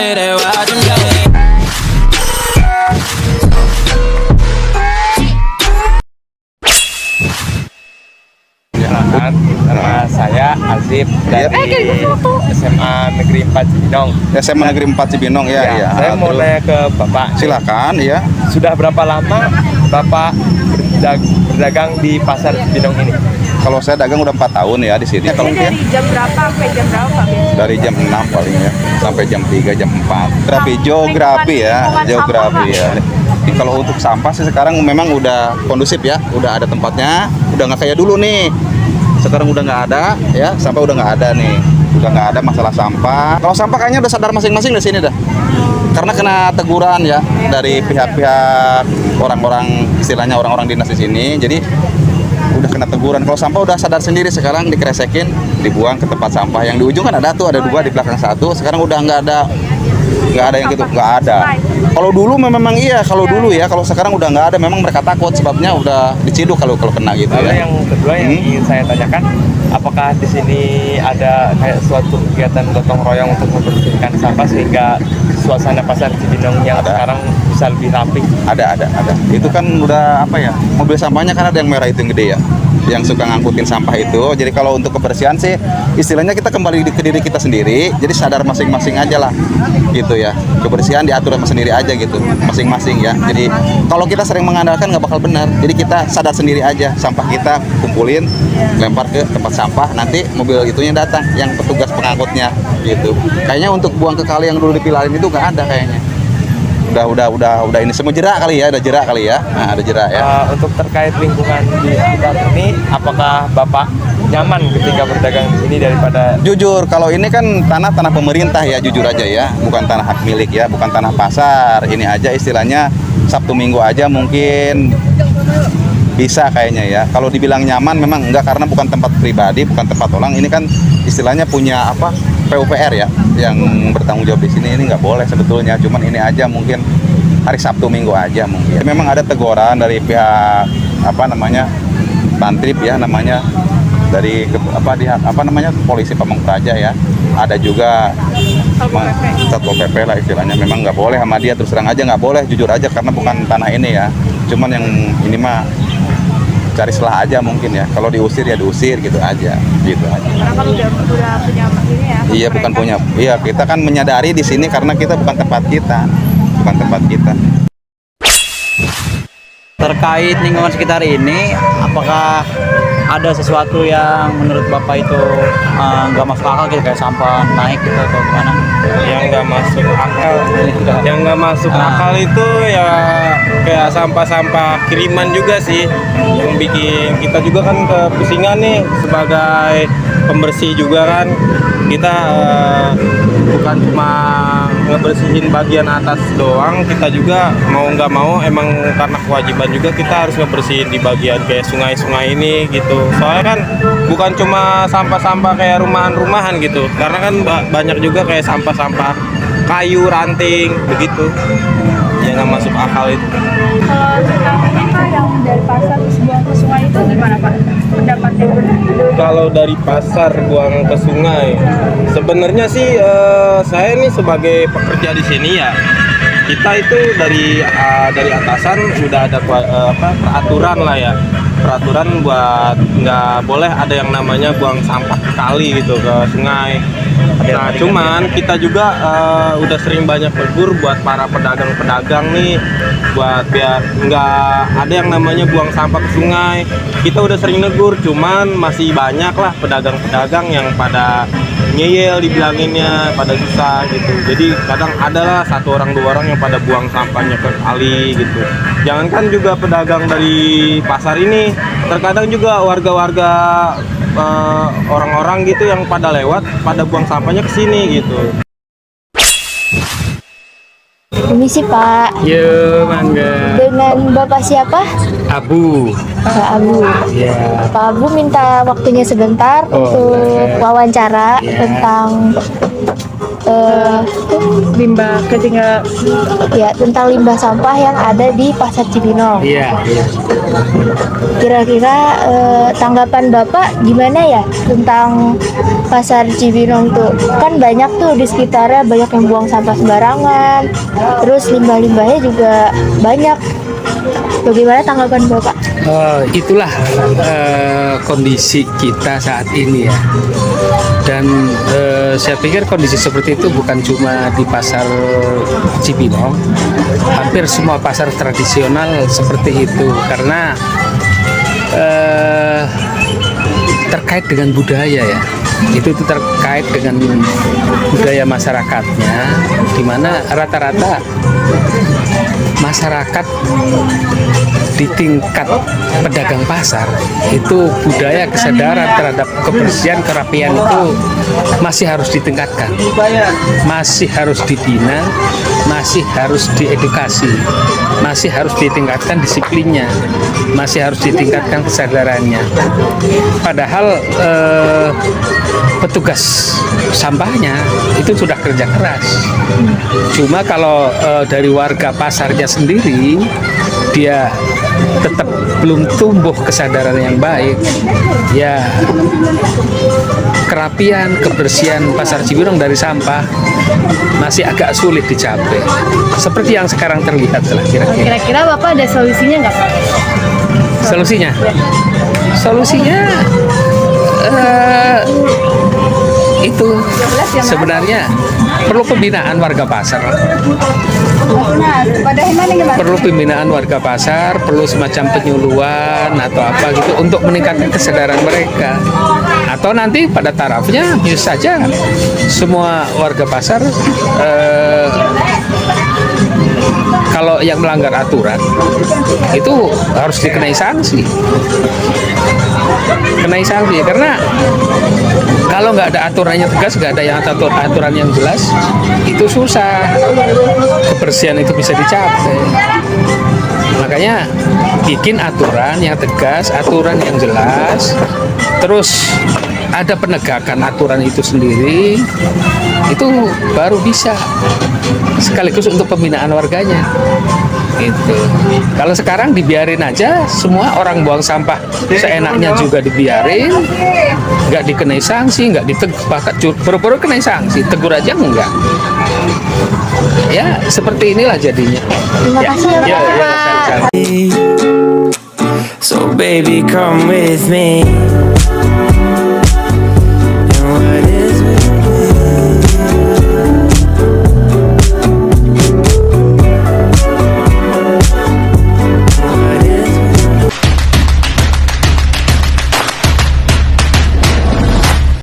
Nama saya Azib dari SMA Negeri 4 Cibinong. SMA Negeri 4 Cibinong ya. Saya mau nanya ke Bapak. Silakan ya. Sudah berapa lama Bapak berdagang di pasar Cibinong ini? Kalau saya dagang udah 4 tahun ya di sini. Kalau Dari jam berapa sampai jam berapa Pak? dari jam 6 paling ya sampai jam 3 jam 4. Geografi ya. Kalau untuk sampah sih sekarang memang udah kondusif ya, udah ada tempatnya, udah nggak kayak dulu nih. Sekarang udah nggak ada ya, sampah udah nggak ada nih, udah nggak ada masalah sampah. Kalau sampah kayaknya udah sadar masing-masing di sini dah, karena kena teguran ya dari pihak-pihak orang-orang, istilahnya orang-orang dinas di sini, jadi udah kena teguran. Kalau sampah udah sadar sendiri, sekarang dikeresekin, dibuang ke tempat sampah. Yang di ujung kan ada tuh, ada 2 di belakang 1. Sekarang udah nggak ada yang gitu, nggak ada. Kalau dulu memang iya, kalau dulu ya, kalau sekarang udah nggak ada. Memang mereka takut, sebabnya udah diciduk kalau kena gitu. Lalu ya. yang kedua yang ingin saya tanyakan, apakah di sini ada kayak suatu kegiatan gotong royong untuk membersihkan sampah sehingga suasana pasar Cibinong yang sekarang bisa lebih rapi? Ada. Itu kan udah apa ya? Mobil sampahnya kan ada yang merah itu yang gede ya, yang suka ngangkutin sampah itu. Jadi kalau untuk kebersihan sih, istilahnya kita kembali ke diri kita sendiri. Jadi sadar masing-masing aja lah, gitu ya. Kebersihan diatur sama sendiri aja gitu, masing-masing ya. Jadi kalau kita sering mengandalkan nggak bakal benar. Jadi kita sadar sendiri aja, sampah kita kumpulin, lempar ke tempat sampah. Nanti mobil itunya datang, yang petugas pengangkutnya gitu. Kayaknya untuk buang ke kali yang dulu dipilarin itu nggak ada kayaknya. Udah ini semua jerak kali ya, ada jerak kali ya. Nah, ada jerak ya. Untuk terkait lingkungan di sekitar ini, apakah Bapak nyaman ketika berdagang di sini daripada? Jujur, kalau ini kan tanah pemerintah ya, jujur aja ya, bukan tanah hak milik ya, bukan tanah pasar. Ini aja istilahnya Sabtu Minggu aja mungkin bisa kayaknya ya. Kalau dibilang nyaman memang enggak, karena bukan tempat pribadi, bukan tempat orang. Ini kan istilahnya punya apa? PUPR ya, yang bertanggung jawab di sini. Ini nggak boleh sebetulnya, cuman ini aja mungkin hari Sabtu Minggu aja mungkin. Memang ada teguran dari pihak Tantrip ya namanya, dari polisi Pamong Praja ya. Ada juga Satpol PP lah istilahnya. Memang nggak boleh sama dia, terus terang aja nggak boleh, jujur aja, karena bukan tanah ini ya. Cuman yang ini mah cari celah aja mungkin ya. Kalau diusir ya diusir gitu aja. Karena kan udah punya ini ya. Iya, bukan punya. Iya, kita kan menyadari di sini karena kita bukan tempat kita. Terkait lingkungan sekitar ini, apakah ada sesuatu yang menurut Bapak itu nggak masuk akal gitu, kayak sampah naik gitu atau gimana? Yang nggak masuk akal itu ya kayak sampah-sampah kiriman juga sih, yang bikin kita juga kan kepusingan nih sebagai pembersih juga kan. Kita bukan cuma ngebersihin bagian atas doang, kita juga mau nggak mau emang karena kewajiban juga kita harus ngebersihin di bagian kayak sungai-sungai ini gitu. Soalnya kan bukan cuma sampah-sampah kayak rumahan-rumahan gitu, karena kan banyak juga kayak sampah-sampah kayu, ranting begitu yang nggak masuk akal itu. Kalau sampahnya Pak yang dari pasar terus buang ke sungai itu gimana Pak pendapatnya? Kalau dari pasar buang ke sungai, sebenarnya sih saya ini sebagai pekerja di sini ya, kita itu dari atasan sudah ada peraturan lah ya, peraturan buat nggak boleh ada yang namanya buang sampah ke kali gitu, ke sungai. Nah, cuman kita juga udah sering banyak tegur buat para pedagang-pedagang nih, buat biar nggak ada yang namanya buang sampah ke sungai. Kita udah sering negur, cuman masih banyak lah pedagang-pedagang yang pada ngeyel dibilanginnya, pada susah gitu. Jadi kadang adalah 1 orang 2 orang yang pada buang sampahnya ke kali gitu. Jangankan juga pedagang dari pasar ini, terkadang juga warga-warga orang-orang gitu yang pada lewat pada buang sampahnya ke sini gitu. Permisi Pak. Yo, mangga. Dengan Bapak siapa? Abu. Pak Abu. Iya. Pak Abu minta waktunya sebentar Oh, untuk wawancara Iya. tentang Limbah ketinggalan. ya tentang limbah sampah yang ada di Pasar Cibinong. Iya, iya. Kira-kira tanggapan Bapak gimana ya tentang Pasar Cibinong tuh? Kan banyak tuh di sekitarnya, banyak yang buang sampah sembarangan. Terus limbah-limbahnya juga banyak. Bagaimana tanggapan Bapak? Itulah kondisi kita saat ini ya. Dan saya pikir kondisi seperti itu bukan cuma di pasar Cibinong, hampir semua pasar tradisional seperti itu karena terkait dengan budaya ya. Itu terkait dengan budaya masyarakatnya, di mana rata-rata masyarakat di tingkat pedagang pasar itu budaya kesadaran terhadap kebersihan kerapian itu masih harus ditingkatkan, masih harus dibina, masih harus diedukasi, masih harus ditingkatkan disiplinnya, masih harus ditingkatkan kesadarannya. Padahal petugas sampahnya itu sudah kerja keras. Cuma kalau dari warga pasarnya sendiri dia tetap belum tumbuh kesadaran yang baik, ya kerapian, kebersihan pasar Cibinong dari sampah masih agak sulit dicapai. Seperti yang sekarang terlihat lah kira-kira. Kira-kira Bapak ada solusinya nggak Pak? Solusinya? Solusinya itu sebenarnya perlu pembinaan warga pasar. Perlu pembinaan warga pasar, perlu semacam penyuluhan atau apa gitu untuk meningkatkan kesadaran mereka. Atau nanti pada tarafnya bisa saja semua warga pasar kalau yang melanggar aturan itu harus dikenai sanksi. Kenai sanksi karena kalau nggak ada aturannya tegas, nggak ada yang aturan yang jelas, itu susah kebersihan itu bisa dicapai. Makanya bikin aturan yang tegas, aturan yang jelas, terus ada penegakan aturan itu sendiri, itu baru bisa sekaligus untuk pembinaan warganya. Gitu. Kalau sekarang dibiarin aja, semua orang buang sampah seenaknya juga dibiarin, nggak dikenai sanksi, nggak ditegur, bahkan baru-baru kenai sanksi, tegur aja enggak. Ya seperti inilah jadinya. Terima kasih ya Bapak. sama-sama. So baby, come with me.